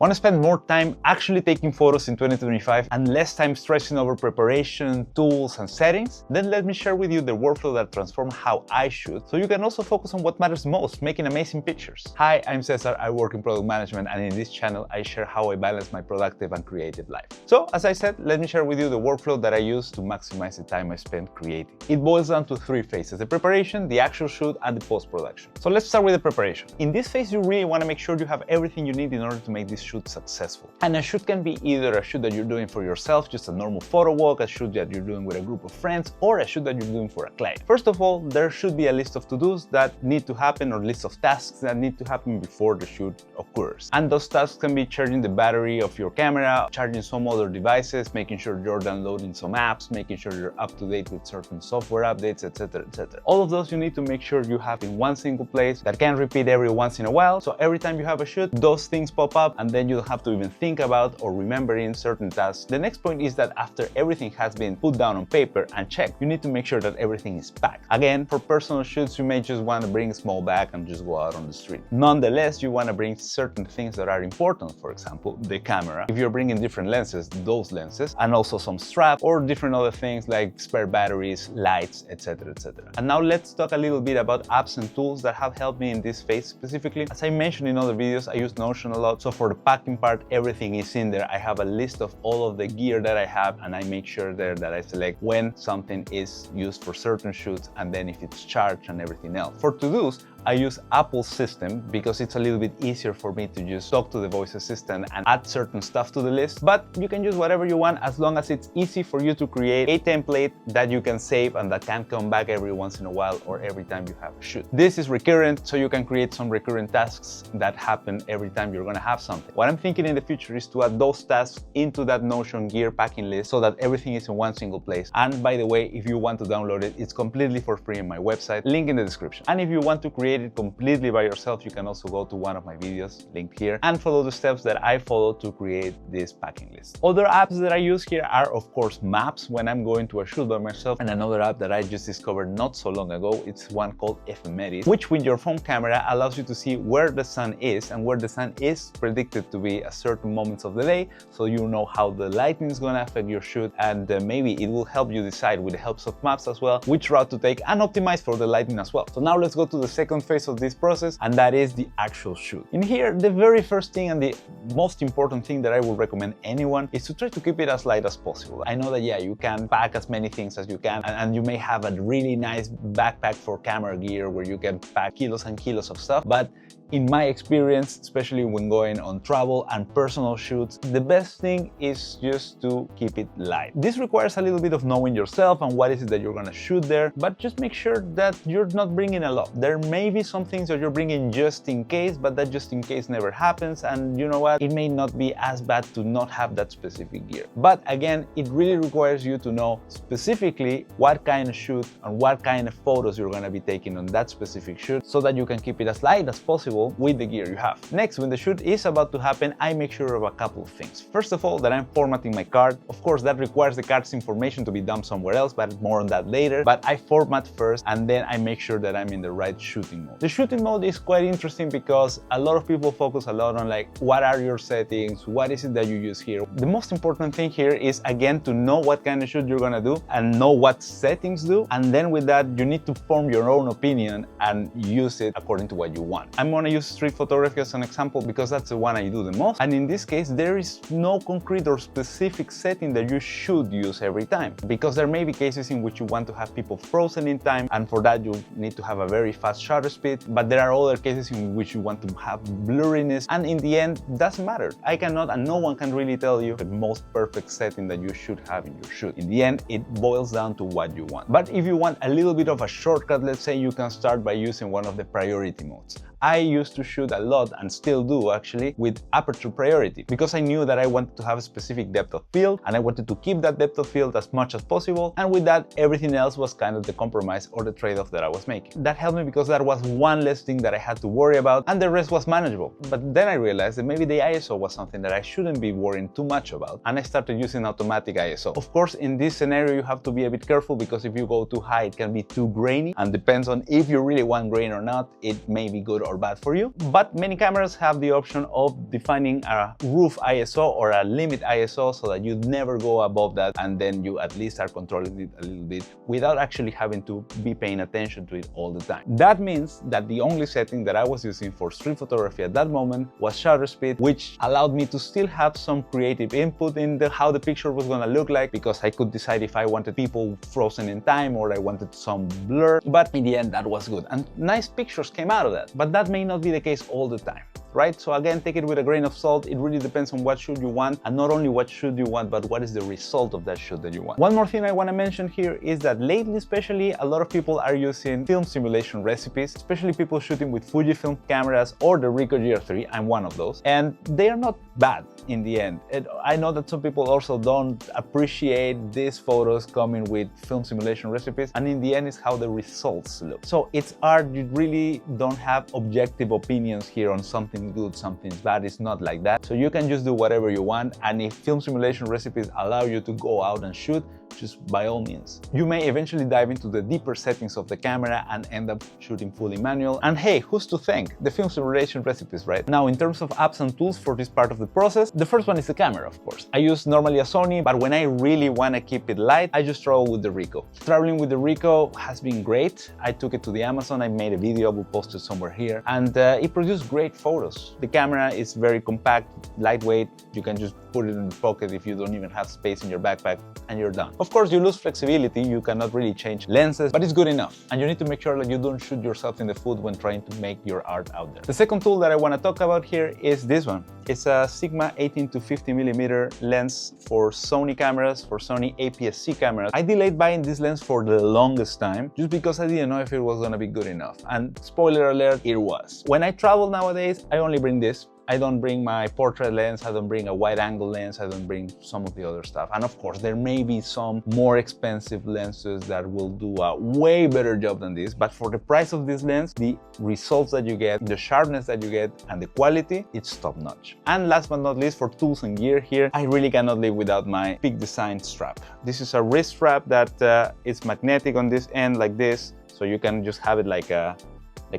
Want to spend more time actually taking photos in 2025 and less time stressing over preparation, tools, and settings? Then let me share with you the workflow that transformed how I shoot, so you can also focus on what matters most, making amazing pictures. Hi, I'm Cesar, I work in product management, and in this channel I share how I balance my productive and creative life. So, as I said, let me share with you the workflow that I use to maximize the time I spend creating. It boils down to three phases: the preparation, the actual shoot, and the post-production. So let's start with the preparation. In this phase, you really want to make sure you have everything you need in order to make this shoot successful. And a shoot can be either a shoot that you're doing for yourself, just a normal photo walk, a shoot that you're doing with a group of friends, or a shoot that you're doing for a client. First of all, there should be a list of to-dos that need to happen, or list of tasks that need to happen before the shoot occurs. And those tasks can be charging the battery of your camera, charging some other devices, making sure you're downloading some apps, making sure you're up to date with certain software updates, etc., etc. All of those you need to make sure you have in one single place that can repeat every once in a while. So every time you have a shoot, those things pop up, and then you don't have to even think about or remembering certain tasks. The next point is that after everything has been put down on paper and checked, you need to make sure that everything is packed. Again, for personal shoots, you may just want to bring a small bag and just go out on the street. Nonetheless, you want to bring certain things that are important. For example, the camera. If you're bringing different lenses, those lenses, and also some strap or different other things like spare batteries, lights, etc., etc. And now let's talk a little bit about apps and tools that have helped me in this phase specifically. As I mentioned in other videos, I use Notion a lot. So for the packing part, everything is in there. I have a list of all of the gear that I have, and I make sure there that I select when something is used for certain shoots, and then if it's charged and everything else. For to-dos, I use Apple's system because it's a little bit easier for me to just talk to the voice assistant and add certain stuff to the list. But you can use whatever you want as long as it's easy for you to create a template that you can save and that can come back every once in a while or every time you have a shoot. This is recurrent, so you can create some recurrent tasks that happen every time you're gonna have something. What I'm thinking in the future is to add those tasks into that Notion gear packing list so that everything is in one single place. And by the way, if you want to download it, it's completely for free on my website, link in the description. And if you want to create it completely by yourself, you can also go to one of my videos linked here and follow the steps that I follow to create this packing list. Other apps that I use here are, of course, maps when I'm going to a shoot by myself, and another app that I just discovered not so long ago, it's one called Ephemeris, which with your phone camera allows you to see where the sun is and where the sun is predicted to be at certain moments of the day, so you know how the lighting is going to affect your shoot, and maybe it will help you decide, with the help of maps as well, which route to take and optimize for the lighting as well. So now let's go to the second phase of this process, and that is the actual shoot. In here, the very first thing and the most important thing that I would recommend anyone is to try to keep it as light as possible. I know that, yeah, you can pack as many things as you can, and you may have a really nice backpack for camera gear where you can pack kilos and kilos of stuff, but in my experience, especially when going on travel and personal shoots, the best thing is just to keep it light. This requires a little bit of knowing yourself and what is it that you're gonna shoot there, but just make sure that you're not bringing a lot. There may be some things that you're bringing just in case, but that just in case never happens, and you know what? It may not be as bad to not have that specific gear. But again, it really requires you to know specifically what kind of shoot and what kind of photos you're gonna be taking on that specific shoot so that you can keep it as light as possible with the gear you have. Next, when the shoot is about to happen, I make sure of a couple of things. First of all, that I'm formatting my card. Of course, that requires the card's information to be dumped somewhere else, but more on that later. But I format first, and then I make sure that I'm in the right shooting mode. The shooting mode is quite interesting because a lot of people focus a lot on like, what are your settings? What is it that you use here? The most important thing here is, again, to know what kind of shoot you're gonna do and know what settings do. And then with that, you need to form your own opinion and use it according to what you want. I'm gonna use street photography as an example because that's the one I do the most, and in this case there is no concrete or specific setting that you should use every time, because there may be cases in which you want to have people frozen in time, and for that you need to have a very fast shutter speed, but there are other cases in which you want to have blurriness, and in the end it doesn't matter. I cannot, and no one can really tell you the most perfect setting that you should have in your shoot. In the end, it boils down to what you want. But if you want a little bit of a shortcut, let's say, you can start by using one of the priority modes. I used to shoot a lot, and still do actually, with aperture priority, because I knew that I wanted to have a specific depth of field, and I wanted to keep that depth of field as much as possible, and with that, everything else was kind of the compromise or the trade-off that I was making. That helped me because that was one less thing that I had to worry about, and the rest was manageable. But then I realized that maybe the ISO was something that I shouldn't be worrying too much about, and I started using automatic ISO. Of course, in this scenario, you have to be a bit careful, because if you go too high, it can be too grainy, and depends on if you really want grain or not, it may be good or bad for for you. But many cameras have the option of defining a roof ISO or a limit ISO so that you never go above that, and then you at least are controlling it a little bit without actually having to be paying attention to it all the time. That means that the only setting that I was using for street photography at that moment was shutter speed, which allowed me to still have some creative input in how the picture was going to look like, because I could decide if I wanted people frozen in time or I wanted some blur. But in the end, that was good, and nice pictures came out of that. But that may not be the case all the time, right? So again, take it with a grain of salt. It really depends on what shoot you want, and not only what shoot you want, but what is the result of that shoot that you want. One more thing I want to mention here is that lately, especially, a lot of people are using film simulation recipes, especially people shooting with Fujifilm cameras or the Ricoh GR3. I'm one of those, and they are not bad in the end. I know that some people also don't appreciate these photos coming with film simulation recipes, and in the end, it's how the results look. So it's art. You really don't have objective opinions here on something good, something's bad. It's not like that. So you can just do whatever you want, and if film simulation recipes allow you to go out and shoot, just by all means. You may eventually dive into the deeper settings of the camera and end up shooting fully manual. And hey, who's to thank? The film simulation recipes, right? Now, in terms of apps and tools for this part of the process, the first one is the camera, of course. I use normally a Sony, but when I really want to keep it light, I just travel with the Ricoh. Traveling with the Ricoh has been great. I took it to the Amazon. I made a video, I will post it somewhere here, and it produced great photos. The camera is very compact, lightweight. You can just put it in your pocket if you don't even have space in your backpack, and you're done. Of course, you lose flexibility. You cannot really change lenses, but it's good enough. And you need to make sure that you don't shoot yourself in the foot when trying to make your art out there. The second tool that I want to talk about here is this one. It's a Sigma 18 to 50mm lens for Sony cameras, for Sony APS-C cameras. I delayed buying this lens for the longest time just because I didn't know if it was going to be good enough. And spoiler alert, it was. When I travel nowadays, I only bring this. I don't bring my portrait lens, I don't bring a wide angle lens, I don't bring some of the other stuff. And of course, there may be some more expensive lenses that will do a way better job than this, but for the price of this lens, the results that you get, the sharpness that you get, and the quality, it's top notch. And last but not least, for tools and gear here, I really cannot live without my Peak Design strap. This is a wrist strap that is magnetic on this end like this, so you can just have it like a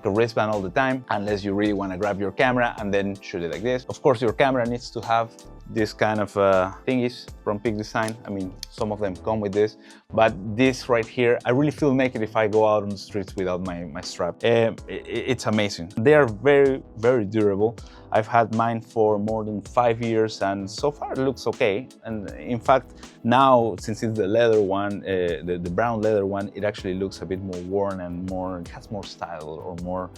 wristband all the time, unless you really want to grab your camera and then shoot it like this. Of course, your camera needs to have this kind of thingies from Peak Design. I mean, some of them come with this, but this right here, I really feel naked if I go out on the streets without my strap. It's amazing. They are very, very durable. I've had mine for more than 5 years, and so far it looks okay. And in fact, now, since it's the leather one, the brown leather one, it actually looks a bit more worn and it has more style or more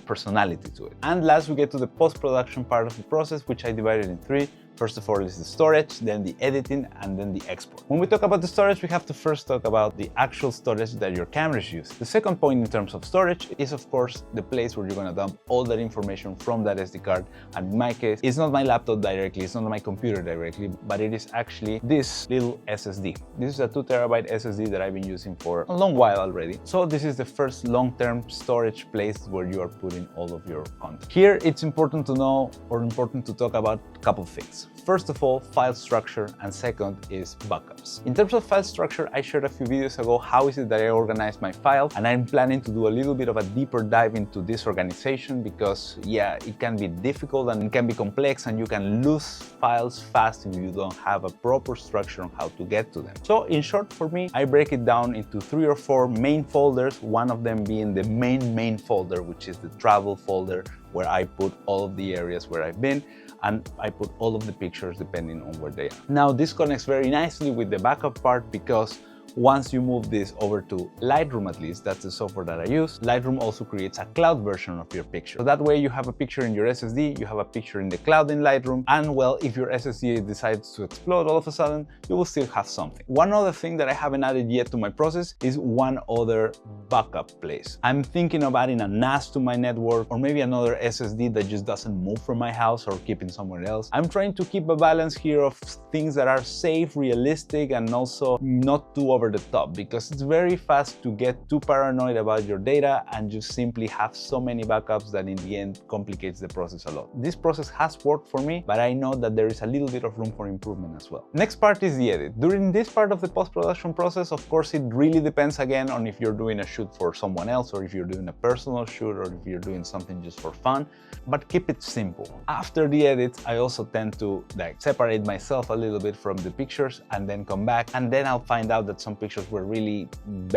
personality to it. And last, we get to the post-production part of the process, which I divided in 3. First of all is the storage, then the editing, and then the export. When we talk about the storage, we have to first talk about the actual storage that your cameras use. The second point in terms of storage is, of course, the place where you're going to dump all that information from that SD card. And in my case, it's not my laptop directly, it's not my computer directly, but it is actually this little SSD. This is a 2TB SSD that I've been using for a long while already. So this is the first long-term storage place where you are putting all of your content. Here, it's important to know, or important to talk about a couple of things. First of all, file structure, and second is backups. In terms of file structure, I shared a few videos ago how is it that I organize my files, and I'm planning to do a little bit of a deeper dive into this organization because, yeah, it can be difficult and it can be complex, and you can lose files fast if you don't have a proper structure on how to get to them. So in short, for me, I break it down into 3 or 4 main folders, one of them being the main folder, which is the travel folder, where I put all of the areas where I've been, and I put all of the pictures depending on where they are. Now, this connects very nicely with the backup part because once you move this over to Lightroom, at least, that's the software that I use, Lightroom also creates a cloud version of your picture. So that way you have a picture in your SSD, you have a picture in the cloud in Lightroom, and well, if your SSD decides to explode all of a sudden, you will still have something. One other thing that I haven't added yet to my process is one other backup place. I'm thinking of adding a NAS to my network, or maybe another SSD that just doesn't move from my house or keep it somewhere else. I'm trying to keep a balance here of things that are safe, realistic, and also not too over the top, because it's very fast to get too paranoid about your data and just simply have so many backups that in the end complicates the process a lot. This process has worked for me, but I know that there is a little bit of room for improvement as well. Next part is the edit. During this part of the post-production process, of course, it really depends again on if you're doing a shoot for someone else, or if you're doing a personal shoot, or if you're doing something just for fun, but keep it simple. After the edits, I also tend to separate myself a little bit from the pictures and then come back, and then I'll find out that some pictures were really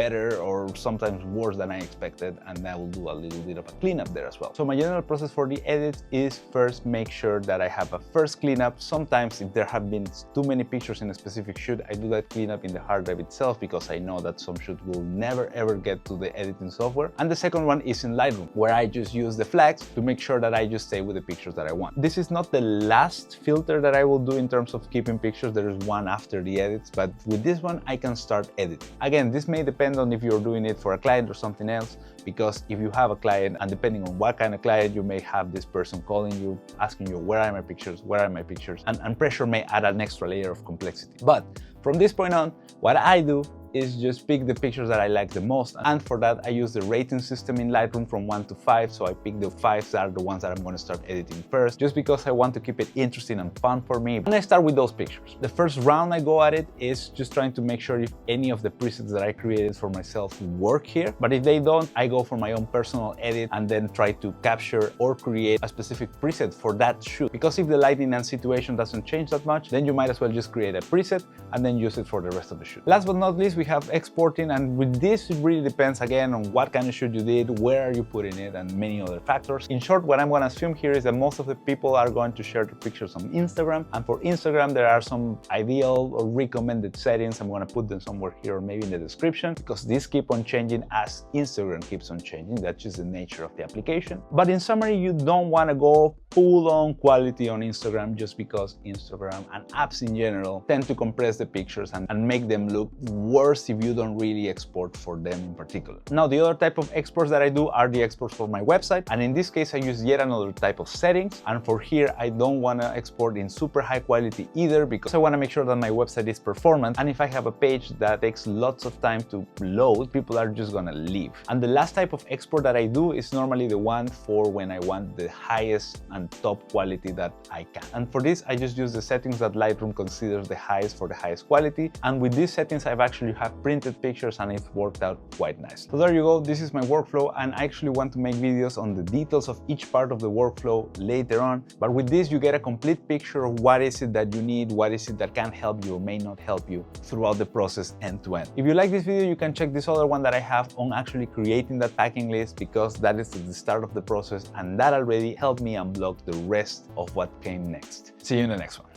better or sometimes worse than I expected, and I will do a little bit of a cleanup there as well. So my general process for the edits is first make sure that I have a first cleanup. Sometimes if there have been too many pictures in a specific shoot, I do that cleanup in the hard drive itself, because I know that some shoot will never ever get to the editing software. And the second one is in Lightroom, where I just use the flags to make sure that I just stay with the pictures that I want. This is not the last filter that I will do in terms of keeping pictures. There is one after the edits, but with this one I can start editing. Again, this may depend on if you're doing it for a client or something else, because if you have a client, and depending on what kind of client, you may have this person calling you, asking you, where are my pictures, where are my pictures, and pressure may add an extra layer of complexity. But from this point on, what I do is just pick the pictures that I like the most, and for that I use the rating system in Lightroom from 1 to 5, so I pick the 5s that are the ones that I'm going to start editing first, just because I want to keep it interesting and fun for me. And I start with those pictures. The first round I go at it is just trying to make sure if any of the presets that I created for myself work here, but if they don't, I go for my own personal edit and then try to capture or create a specific preset for that shoot, because if the lighting and situation doesn't change that much, then you might as well just create a preset and then use it for the rest of the shoot. Last but not least, we have exporting, and with this it really depends again on what kind of shoot you did, where are you putting it, and many other factors. In short, what I'm going to assume here is that most of the people are going to share the pictures on Instagram, and for Instagram there are some ideal or recommended settings. I'm going to put them somewhere here or maybe in the description, because these keep on changing as Instagram keeps on changing. That's just the nature of the application. But in summary, you don't want to go full on quality on Instagram, just because Instagram and apps in general tend to compress the pictures and make them look worse if you don't really export for them in particular. Now, the other type of exports that I do are the exports for my website, and in this case I use yet another type of settings. And for here, I don't want to export in super high quality either, because I want to make sure that my website is performant, and if I have a page that takes lots of time to load, people are just gonna leave. And the last type of export that I do is normally the one for when I want the highest and top quality that I can. And for this, I just use the settings that Lightroom considers the highest for the highest quality. And with these settings, I've actually have printed pictures, and it's worked out quite nicely. So there you go. This is my workflow, and I actually want to make videos on the details of each part of the workflow later on. But with this, you get a complete picture of what is it that you need, what is it that can help you or may not help you throughout the process end to end. If you like this video, you can check this other one that I have on actually creating that packing list, because that is at the start of the process, and that already helped me unblock the rest of what came next. See you in the next one.